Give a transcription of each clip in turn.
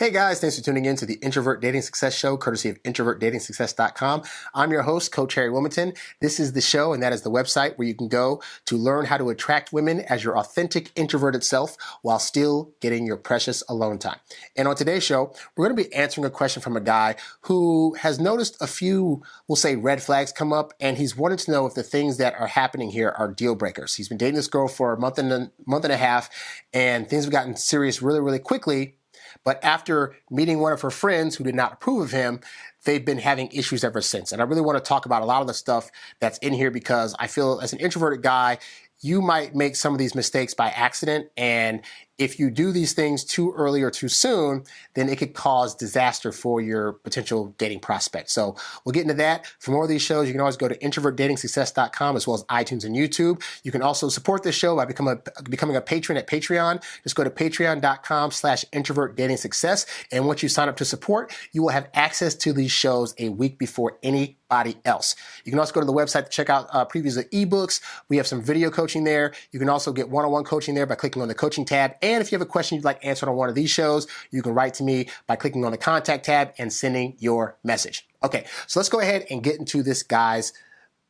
Hey guys, thanks for tuning in to the Introvert Dating Success Show, courtesy of introvertdatingsuccess.com. I'm your host, Coach HarryWilmington. This is the show, and that is the website where you can go to learn how to attract women as your authentic introverted self while still getting your precious alone time. And on today's show, we're going to be answering a question from a guy who has noticed a few, we'll say, red flags come up, and he's wanted to know if the things that are happening here are deal breakers. He's been dating this girl for a month and a half, and things have gotten serious really, really quickly. But after meeting one of her friends who did not approve of him, they've been having issues ever since. And I really want to talk about a lot of the stuff that's in here because I feel as an introverted guy, you might make some of these mistakes by accident. And if you do these things too early or too soon, then it could cause disaster for your potential dating prospect. So we'll get into that. For more of these shows, you can always go to introvertdatingsuccess.com as well as iTunes and YouTube. You can also support this show by becoming a patron at Patreon. Just go to patreon.com/introvertdatingsuccess. And once you sign up to support, you will have access to these shows a week before anybody else. You can also go to the website to check out previews of eBooks. We have some video coaching there. You can also get one-on-one coaching there by clicking on the coaching tab. And if you have a question you'd like answered on one of these shows, you can write to me by clicking on the contact tab and sending your message. Okay, so let's go ahead and get into this guy's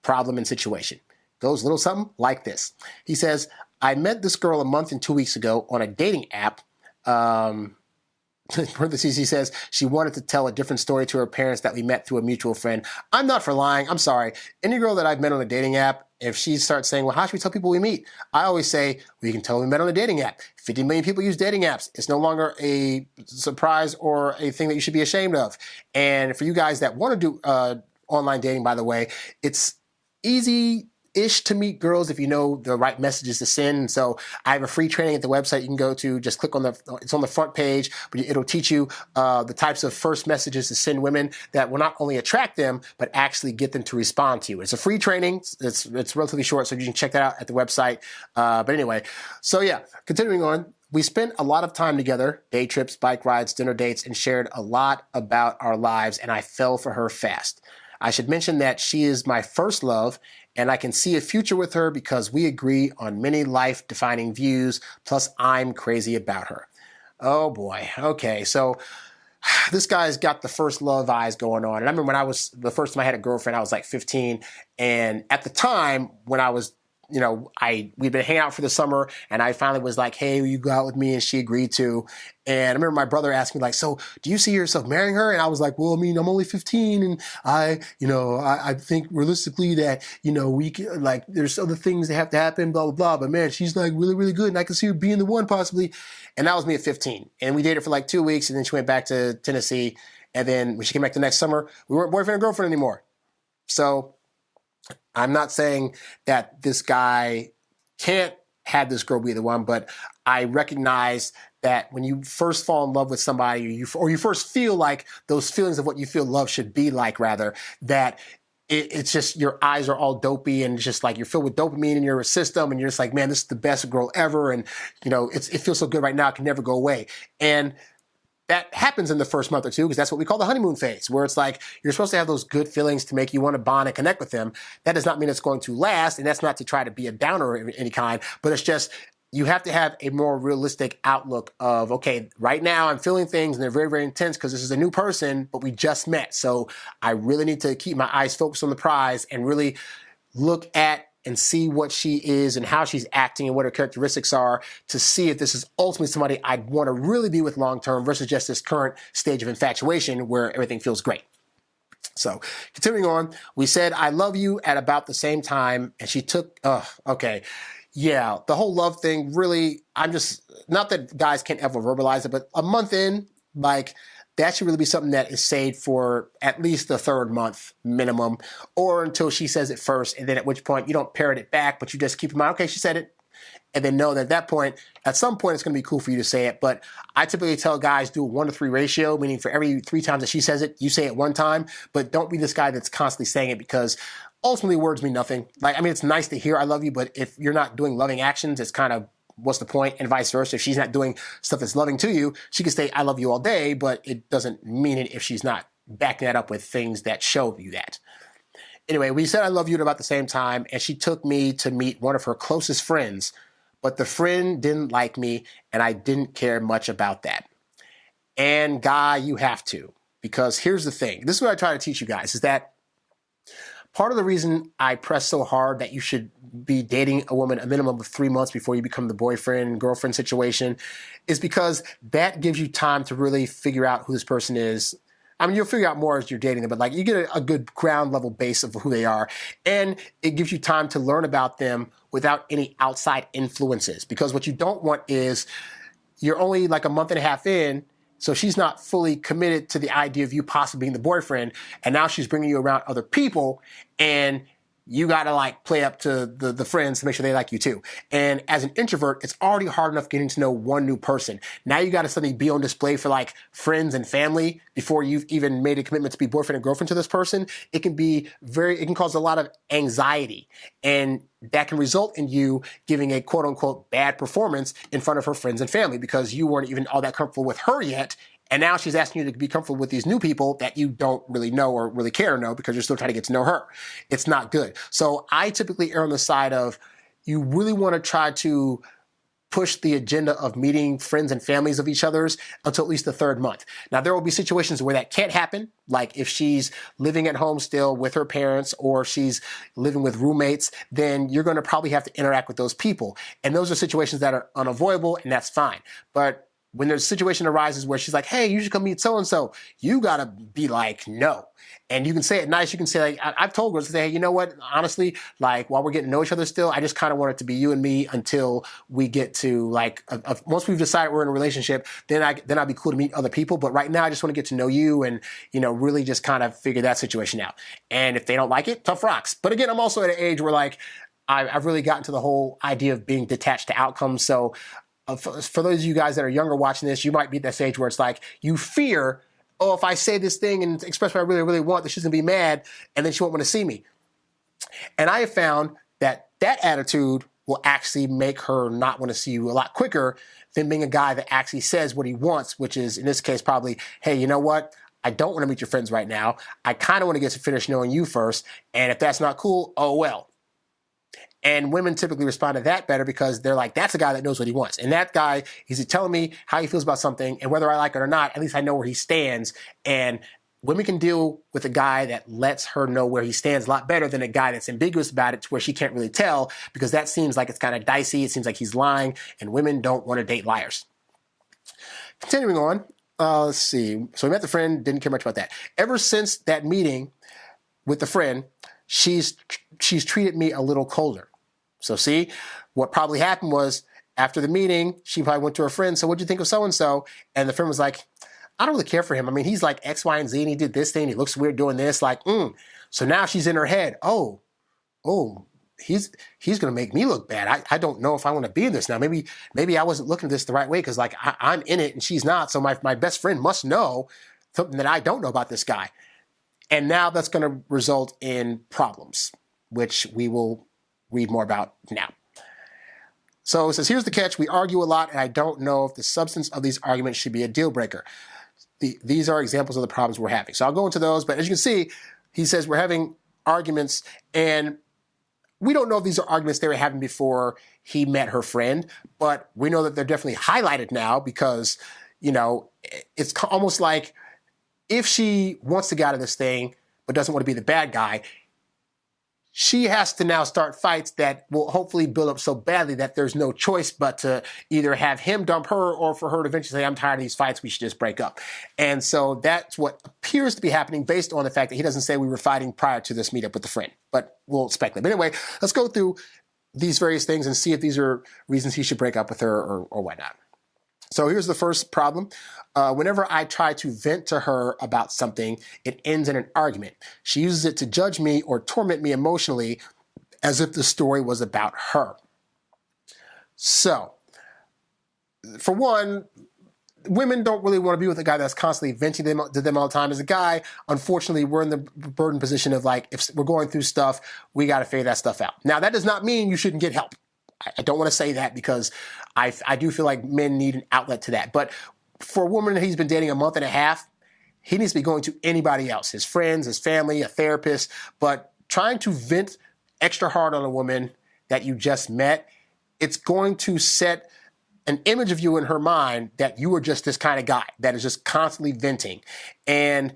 problem and situation. Goes a little something like this. He says, I met this girl a month and 2 weeks ago on a dating app. Parentheses, he says, she wanted to tell a different story to her parents that we met through a mutual friend. I'm not for lying. I'm sorry. Any girl that I've met on a dating app, if she starts saying, well, how should we tell people we meet? I always say, we can tell them we met on a dating app. 50 million people use dating apps. It's no longer a surprise or a thing that you should be ashamed of. And for you guys that want to do online dating, by the way, it's easy-ish to meet girls if you know the right messages to send. So I have a free training at the website you can go to. Just click on it's on the front page, but it'll teach you the types of first messages to send women that will not only attract them, but actually get them to respond to you. It's a free training. It's relatively short, so you can check that out at the website. But anyway, so yeah, continuing on. We spent a lot of time together, day trips, bike rides, dinner dates, and shared a lot about our lives, and I fell for her fast. I should mention that she is my first love, and I can see a future with her because we agree on many life-defining views, plus I'm crazy about her. Oh boy, okay, so this guy's got the first love eyes going on. And I remember the first time I had a girlfriend, I was like 15, and at the time when I was we'd been hanging out for the summer, and I finally was like, hey, will you go out with me? And she agreed to. And I remember my brother asked me, like, so do you see yourself marrying her? And I was like, well, I mean, I'm only 15, and I think realistically that, we can, like, there's other things that have to happen, blah, blah, blah. But man, she's like really, really good, and I can see her being the one possibly. And that was me at 15. And we dated for like 2 weeks, and then she went back to Tennessee. And then when she came back the next summer, we weren't boyfriend and girlfriend anymore. So I'm not saying that this guy can't have this girl be the one, but I recognize that when you first fall in love with somebody, or you first feel like those feelings of what you feel love should be like, rather, that it's just your eyes are all dopey and it's just like you're filled with dopamine in your system, and you're just like, man, this is the best girl ever, and it feels so good right now, it can never go away. And that happens in the first month or two because that's what we call the honeymoon phase, where it's like you're supposed to have those good feelings to make you want to bond and connect with them. That does not mean it's going to last, and that's not to try to be a downer of any kind, but it's just you have to have a more realistic outlook of, okay, right now I'm feeling things and they're very, very intense because this is a new person, but we just met. So I really need to keep my eyes focused on the prize and really look at and see what she is and how she's acting and what her characteristics are to see if this is ultimately somebody I'd want to really be with long-term versus just this current stage of infatuation where everything feels great. So continuing on, we said, I love you at about the same time, and she took, okay. Yeah, the whole love thing, really, I'm just, not that guys can't ever verbalize it, but a month in, like, that should really be something that is saved for at least the third month minimum, or until she says it first, and then at which point you don't parrot it back, but you just keep in mind, okay, she said it, and then know that at that point, at some point, it's going to be cool for you to say it. But I typically tell guys do a 1-to-3 ratio, meaning for every 3 times that she says it, you say it 1 time, but don't be this guy that's constantly saying it, because ultimately words mean nothing. Like, I mean, it's nice to hear I love you, but if you're not doing loving actions, it's kind of, what's the point? And vice versa. If she's not doing stuff that's loving to you, she can say, I love you all day, but it doesn't mean it if she's not backing that up with things that show you that. Anyway, we said I love you at about the same time, and she took me to meet one of her closest friends, but the friend didn't like me, and I didn't care much about that. And And guy, you have to. Because here's the thing. This is what I try to teach you guys, is that part of the reason I press so hard that you should be dating a woman a minimum of 3 months before you become the boyfriend, girlfriend situation is because that gives you time to really figure out who this person is. I mean, you'll figure out more as you're dating them, but like you get a good ground level base of who they are. And it gives you time to learn about them without any outside influences. Because what you don't want is you're only like a month and a half in, so she's not fully committed to the idea of you possibly being the boyfriend. And now she's bringing you around other people and you got to like play up to the friends to make sure they like you too. And as an introvert, it's already hard enough getting to know one new person. Now you got to suddenly be on display for like friends and family before you've even made a commitment to be boyfriend and girlfriend to this person. It can cause a lot of anxiety, and that can result in you giving a quote unquote bad performance in front of her friends and family because you weren't even all that comfortable with her yet. And now she's asking you to be comfortable with these new people that you don't really know or really care to know because you're still trying to get to know her. It's not good. So I typically err on the side of you really want to try to push the agenda of meeting friends and families of each other's until at least the 3rd month. Now, there will be situations where that can't happen, like if she's living at home still with her parents or she's living with roommates, then you're going to probably have to interact with those people. And those are situations that are unavoidable, and that's fine. But when there's a situation arises where she's like, hey, you should come meet so-and-so, you got to be like, no. And you can say it nice. You can say, like, I've told girls, hey, you know what? Honestly, like, while we're getting to know each other still, I just kind of want it to be you and me until we get to, like, once we've decided we're in a relationship, then I'd be cool to meet other people. But right now, I just want to get to know you and, really just kind of figure that situation out. And if they don't like it, tough rocks. But again, I'm also at an age where, like, I've really gotten to the whole idea of being detached to outcomes. So for those of you guys that are younger watching this, you might be at that stage where it's like you fear, oh, if I say this thing and express what I really, really want, that she's going to be mad and then she won't want to see me. And I have found that attitude will actually make her not want to see you a lot quicker than being a guy that actually says what he wants, which is, in this case, probably, hey, you know what? I don't want to meet your friends right now. I kind of want to get to finish knowing you first. And if that's not cool, oh, well. And women typically respond to that better because they're like, that's a guy that knows what he wants. And that guy, he's telling me how he feels about something. And whether I like it or not, at least I know where he stands. And women can deal with a guy that lets her know where he stands a lot better than a guy that's ambiguous about it to where she can't really tell, because that seems like it's kind of dicey. It seems like he's lying, and women don't want to date liars. Continuing on, let's see. So we met the friend, didn't care much about that. Ever since that meeting with the friend, she's treated me a little colder. So see, what probably happened was after the meeting, she probably went to her friend. So what'd you think of so-and-so? And the friend was like, I don't really care for him. I mean, he's like X, Y, and Z, and he did this thing. He looks weird doing this. Like, So now she's in her head. Oh, he's going to make me look bad. I don't know if I want to be in this now. Maybe I wasn't looking at this the right way because like I'm in it and she's not. So my best friend must know something that I don't know about this guy. And now that's going to result in problems, which we will read more about now. So it says, here's the catch. We argue a lot, and I don't know if the substance of these arguments should be a deal breaker. These are examples of the problems we're having. So I'll go into those. But as you can see, he says we're having arguments, and we don't know if these are arguments they were having before he met her friend, but we know that they're definitely highlighted now because, it's almost like if she wants to get out of this thing but doesn't want to be the bad guy, she has to now start fights that will hopefully build up so badly that there's no choice but to either have him dump her or for her to eventually say, I'm tired of these fights, we should just break up. And so that's what appears to be happening based on the fact that he doesn't say we were fighting prior to this meetup with the friend, but we'll speculate. But anyway, let's go through these various things and see if these are reasons he should break up with her or whatnot. So here's the first problem. Whenever I try to vent to her about something, it ends in an argument. She uses it to judge me or torment me emotionally as if the story was about her. So, for one, women don't really want to be with a guy that's constantly venting to them all the time. As a guy, unfortunately, we're in the burden position of like, if we're going through stuff, we got to figure that stuff out. Now, that does not mean you shouldn't get help. I don't want to say that because I do feel like men need an outlet to that. But for a woman that he's been dating a month and a half, he needs to be going to anybody else, his friends, his family, a therapist. But trying to vent extra hard on a woman that you just met, it's going to set an image of you in her mind that you are just this kind of guy that is just constantly venting. And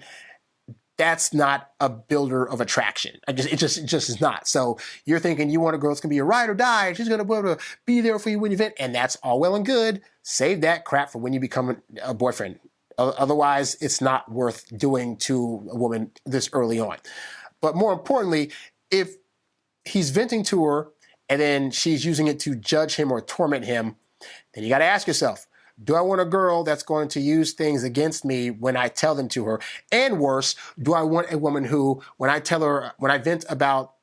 that's not a builder of attraction. It just is not. So you're thinking you want a girl that's going to be a ride or die, and she's going to be able to be there for you when you vent, and that's all well and good. Save that crap for when you become a boyfriend. Otherwise, it's not worth doing to a woman this early on. But more importantly, if he's venting to her and then she's using it to judge him or torment him, then you got to ask yourself, do I want a girl that's going to use things against me when I tell them to her? And worse, do I want a woman who, when I vent about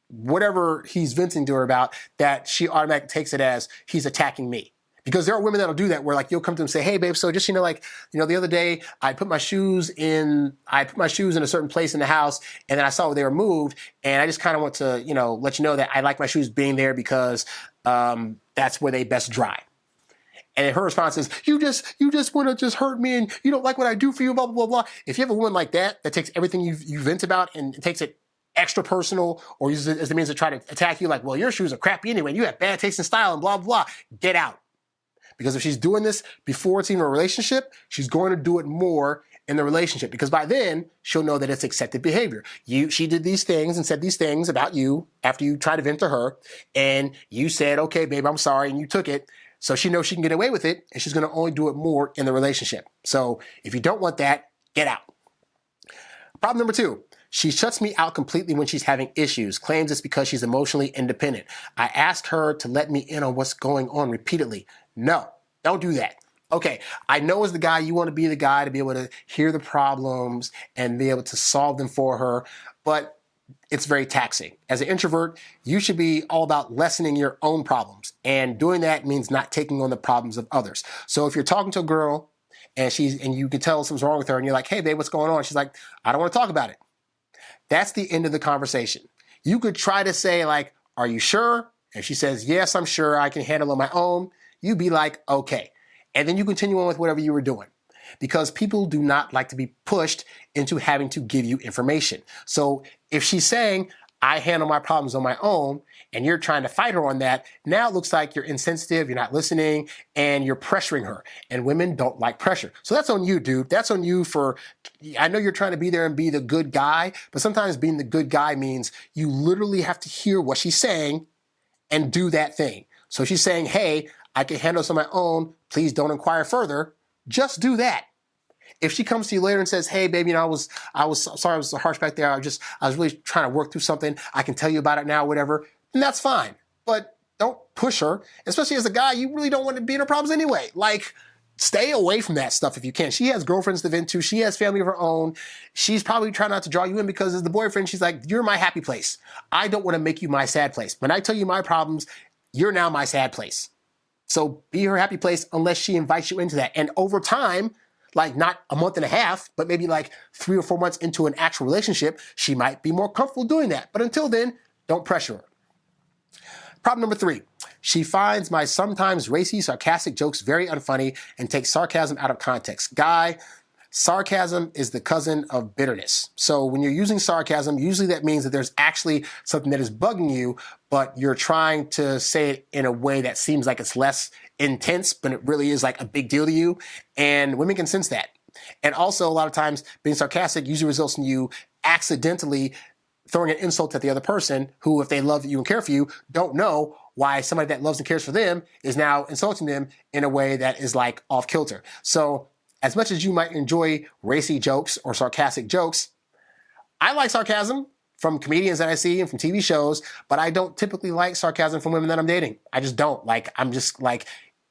whatever he's venting to her about, that she automatically takes it as he's attacking me? Because there are women that'll do that, where like you'll come to them and say, hey babe, so just, the other day I put my shoes in a certain place in the house, and then I saw where they were moved, and I just kind of want to, let you know that I like my shoes being there because that's where they best dry. And her response is, you just want to just hurt me, and you don't like what I do for you, blah, blah, blah, blah. If you have a woman like that takes everything you vent about and takes it extra personal, or uses it as the means to try to attack you, like, well, your shoes are crappy anyway, and you have bad taste and style, and blah, blah, blah, get out. Because if she's doing this before it's even a relationship, she's going to do it more in the relationship, because by then she'll know that it's accepted behavior. She did these things and said these things about you after you tried to vent to her, and you said, okay, babe, I'm sorry, and you took it. So she knows she can get away with it, and she's going to only do it more in the relationship. So if you don't want that, get out. Problem number 2, she shuts me out completely when she's having issues, claims it's because she's emotionally independent. I ask her to let me in on what's going on repeatedly. No, don't do that. Okay, I know as the guy, you want to be the guy to be able to hear the problems and be able to solve them for her, but it's very taxing. As an introvert, you should be all about lessening your own problems. And doing that means not taking on the problems of others. So if you're talking to a girl and you can tell something's wrong with her, and you're like, hey babe, what's going on? She's like, I don't want to talk about it. That's the end of the conversation. You could try to say like, are you sure? If she says, yes, I'm sure, I can handle it on my own, you'd be like, okay. And then you continue on with whatever you were doing. Because people do not like to be pushed into having to give you information. So if she's saying, I handle my problems on my own, and you're trying to fight her on that, now it looks like you're insensitive, you're not listening, and you're pressuring her. And women don't like pressure. So that's on you, dude. That's on you I know you're trying to be there and be the good guy, but sometimes being the good guy means you literally have to hear what she's saying and do that thing. So she's saying, hey, I can handle this on my own, please don't inquire further. Just do that. If she comes to you later and says, hey, baby, I was sorry I was so harsh back there. I was really trying to work through something. I can tell you about it now, whatever. Then that's fine. But don't push her, especially as a guy. You really don't want to be in her problems anyway. Like, stay away from that stuff if you can. She has girlfriends to vent to. She has family of her own. She's probably trying not to draw you in because as the boyfriend, she's like, you're my happy place. I don't want to make you my sad place. When I tell you my problems, you're now my sad place. So be her happy place unless she invites you into that. And over time, like not a month and a half, but maybe like 3 or 4 months into an actual relationship, she might be more comfortable doing that. But until then, don't pressure her. Problem number 3, she finds my sometimes racy, sarcastic jokes very unfunny and takes sarcasm out of context. Guy, sarcasm is the cousin of bitterness. So when you're using sarcasm, usually that means that there's actually something that is bugging you, but you're trying to say it in a way that seems like it's less intense, but it really is like a big deal to you. And women can sense that. And also a lot of times being sarcastic usually results in you accidentally throwing an insult at the other person who, if they love you and care for you, don't know why somebody that loves and cares for them is now insulting them in a way that is like off kilter. So as much as you might enjoy racy jokes or sarcastic jokes, I like sarcasm from comedians that I see and from TV shows, but I don't typically like sarcasm from women that I'm dating. I just don't. Like, I'm just like,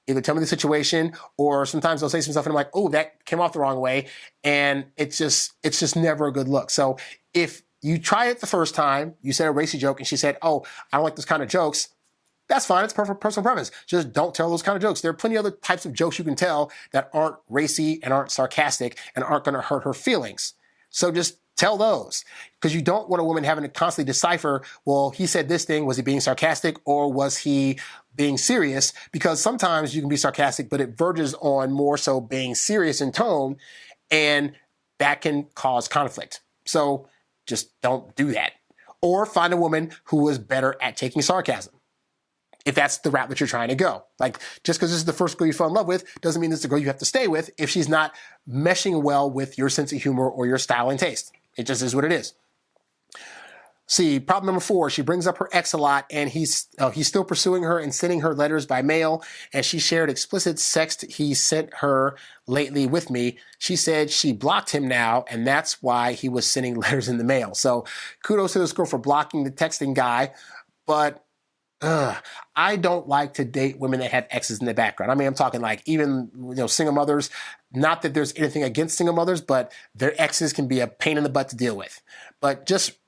either tell me the situation, or sometimes they'll say some stuff and I'm like, oh, that came off the wrong way. And it's just never a good look. So if you try it the first time, you said a racy joke and she said, oh, I don't like those kind of jokes, that's fine. It's perfect personal preference. Just don't tell those kind of jokes. There are plenty of other types of jokes you can tell that aren't racy and aren't sarcastic and aren't going to hurt her feelings. So just tell those, because you don't want a woman having to constantly decipher, well, he said this thing, was he being sarcastic or was he being serious? Because sometimes you can be sarcastic, but it verges on more so being serious in tone, and that can cause conflict. So just don't do that. Or find a woman who is better at taking sarcasm. if that's the route that you're trying to go. Like, just because this is the first girl you fell in love with doesn't mean this is the girl you have to stay with if she's not meshing well with your sense of humor or your style and taste. It just is what it is. See, problem number 4, she brings up her ex a lot, and he's still pursuing her and sending her letters by mail, and she shared explicit sext he sent her lately with me. She said she blocked him now, and that's why he was sending letters in the mail. So kudos to this girl for blocking the texting guy, but I don't like to date women that have exes in the background. I mean, I'm talking like even, single mothers. Not that there's anything against single mothers, but their exes can be a pain in the butt to deal with. But just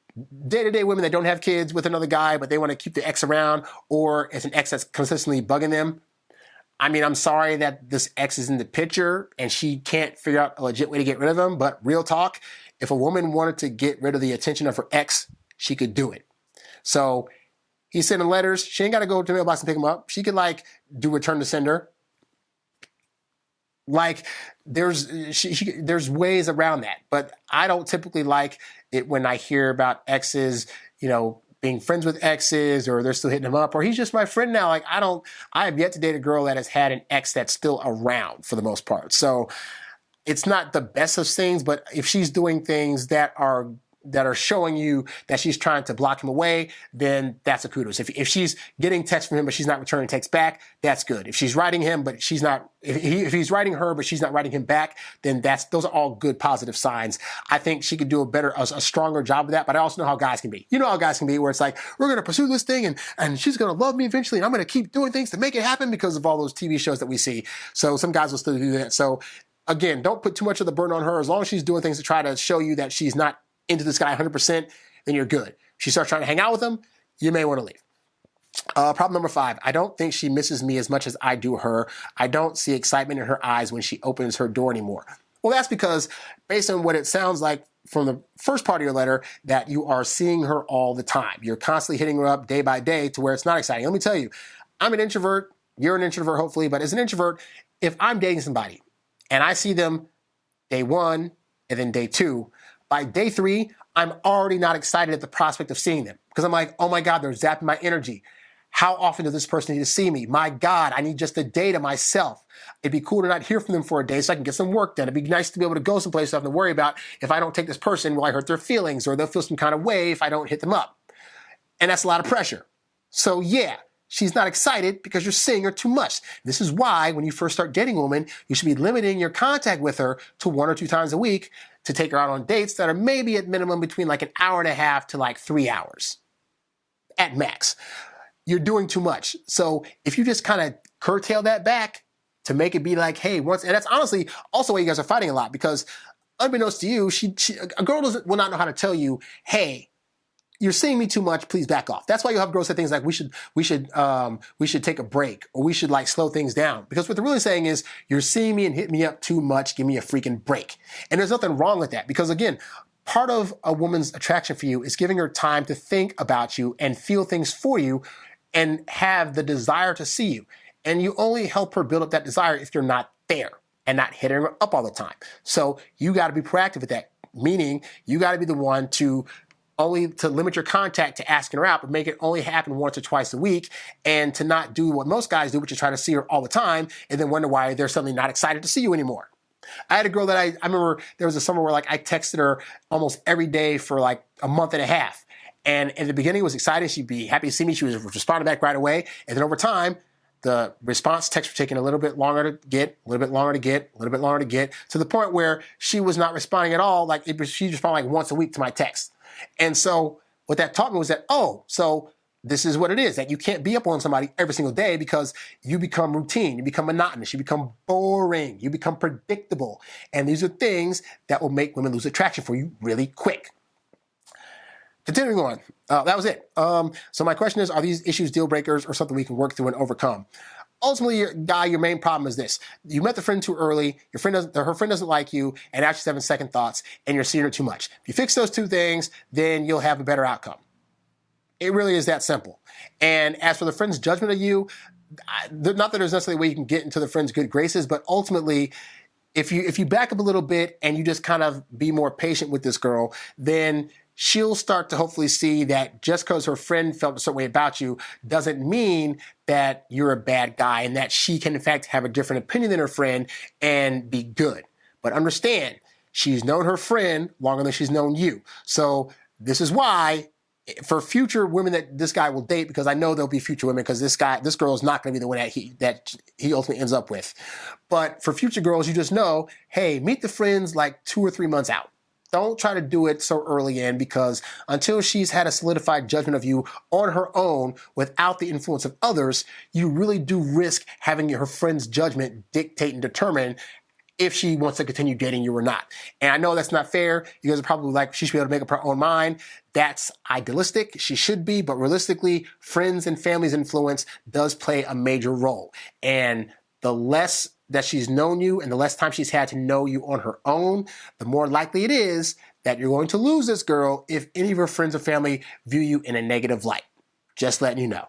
day-to-day women that don't have kids with another guy, but they want to keep the ex around, or it's an ex that's consistently bugging them. I mean, I'm sorry that this ex is in the picture and she can't figure out a legit way to get rid of him, but real talk, if a woman wanted to get rid of the attention of her ex, she could do it. So he's sending letters. She ain't got to go to the mailbox and pick them up. She could do return to sender. There's ways around that, but I don't typically like it when I hear about exes, being friends with exes, or they're still hitting him up, or he's just my friend now. I have yet to date a girl that has had an ex that's still around for the most part. So it's not the best of things, but if she's doing things that are showing you that she's trying to block him away, then that's a kudos. If she's getting texts from him but she's not returning texts back, that's good. If she's writing him but she's not, if he's writing her but she's not writing him back, then those are all good positive signs. I think she could do a stronger job of that, but I also know how guys can be. You know how guys can be, where it's like, we're going to pursue this thing and she's going to love me eventually and I'm going to keep doing things to make it happen because of all those TV shows that we see. So some guys will still do that. So again, don't put too much of the burden on her. As long as she's doing things to try to show you that she's not into this guy 100%, then you're good. If she starts trying to hang out with him, you may want to leave. Problem number 5, I don't think she misses me as much as I do her. I don't see excitement in her eyes when she opens her door anymore. Well, that's because based on what it sounds like from the first part of your letter, that you are seeing her all the time. You're constantly hitting her up day by day to where it's not exciting. Let me tell you, I'm an introvert. You're an introvert, hopefully. But as an introvert, if I'm dating somebody and I see them day 1 and then day 2, by day 3, I'm already not excited at the prospect of seeing them because I'm like, oh my God, they're zapping my energy. How often does this person need to see me? My God, I need just a day to myself. It'd be cool to not hear from them for a day so I can get some work done. It'd be nice to be able to go someplace so I don't have to worry about if I don't take this person, will I hurt their feelings, or they'll feel some kind of way if I don't hit them up. And that's a lot of pressure. So yeah, she's not excited because you're seeing her too much. This is why when you first start dating a woman, you should be limiting your contact with her to 1 or 2 times a week to take her out on dates that are maybe at minimum between an hour and a half to 3 hours at max. You're doing too much. So if you just kind of curtail that back to make it be hey, once, and that's honestly also why you guys are fighting a lot, because unbeknownst to you, a girl will not know how to tell you, hey, you're seeing me too much, please back off. That's why you'll have girls say things like, we should take a break, or we should slow things down. Because what they're really saying is, you're seeing me and hit me up too much, give me a freaking break. And there's nothing wrong with that, because again, part of a woman's attraction for you is giving her time to think about you and feel things for you and have the desire to see you. And you only help her build up that desire if you're not there and not hitting her up all the time. So you got to be proactive with that, meaning you got to be the one to limit your contact to asking her out, but make it only happen once or twice a week, and to not do what most guys do, which is try to see her all the time and then wonder why they're suddenly not excited to see you anymore. I had a girl that I remember there was a summer where I texted her almost every day for a month and a half. And in the beginning, it was exciting. She'd be happy to see me. She was responding back right away. And then over time, the response texts were taking a little bit longer to get, a little bit longer to get, a little bit longer to get, to the point where she was not responding at all. She responded once a week to my text. And so what that taught me was that, so this is what it is, that you can't be up on somebody every single day, because you become routine, you become monotonous, you become boring, you become predictable. And these are things that will make women lose attraction for you really quick. Continuing on, that was it. So my question is, are these issues deal breakers or something we can work through and overcome? Ultimately, your main problem is this. You met the friend too early, her friend doesn't like you, and now she's having second thoughts, and you're seeing her too much. If you fix those 2 things, then you'll have a better outcome. It really is that simple. And as for the friend's judgment of you, not that there's necessarily a way you can get into the friend's good graces, but ultimately, if you back up a little bit and you just kind of be more patient with this girl, then she'll start to hopefully see that just because her friend felt a certain way about you doesn't mean that you're a bad guy, and that she can in fact have a different opinion than her friend and be good. But understand, she's known her friend longer than she's known you. So this is why, for future women that this guy will date, because I know there'll be future women, because this girl is not going to be the one that he ultimately ends up with. But for future girls, you just know, hey, meet the friends like 2 or 3 months out. Don't try to do it so early in, because until she's had a solidified judgment of you on her own without the influence of others, you really do risk having her friend's judgment dictate and determine if she wants to continue dating you or not. And I know that's not fair. You guys are probably like, she should be able to make up her own mind. That's idealistic. She should be, but realistically, friends and family's influence does play a major role. And the less that she's known you and the less time she's had to know you on her own, the more likely it is that you're going to lose this girl if any of her friends or family view you in a negative light. Just letting you know.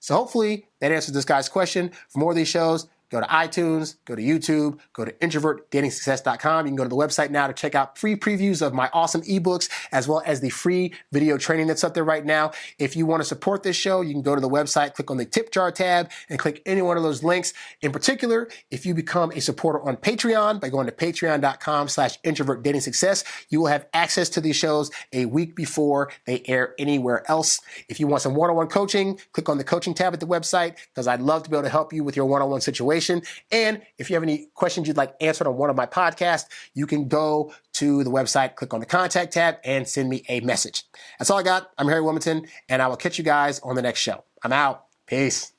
So hopefully that answers this guy's question. For more of these shows, go to iTunes, go to YouTube, go to introvertdatingsuccess.com. You can go to the website now to check out free previews of my awesome ebooks, as well as the free video training that's up there right now. If you want to support this show, you can go to the website, click on the tip jar tab, and click any one of those links. In particular, if you become a supporter on Patreon by going to patreon.com/introvertdatingsuccess, you will have access to these shows a week before they air anywhere else. If you want some one-on-one coaching, click on the coaching tab at the website, because I'd love to be able to help you with your one-on-one situation. And if you have any questions you'd like answered on one of my podcasts, you can go to the website, click on the contact tab, and send me a message. That's all I got. I'm Harry Wilmington, and I will catch you guys on the next show. I'm out. Peace.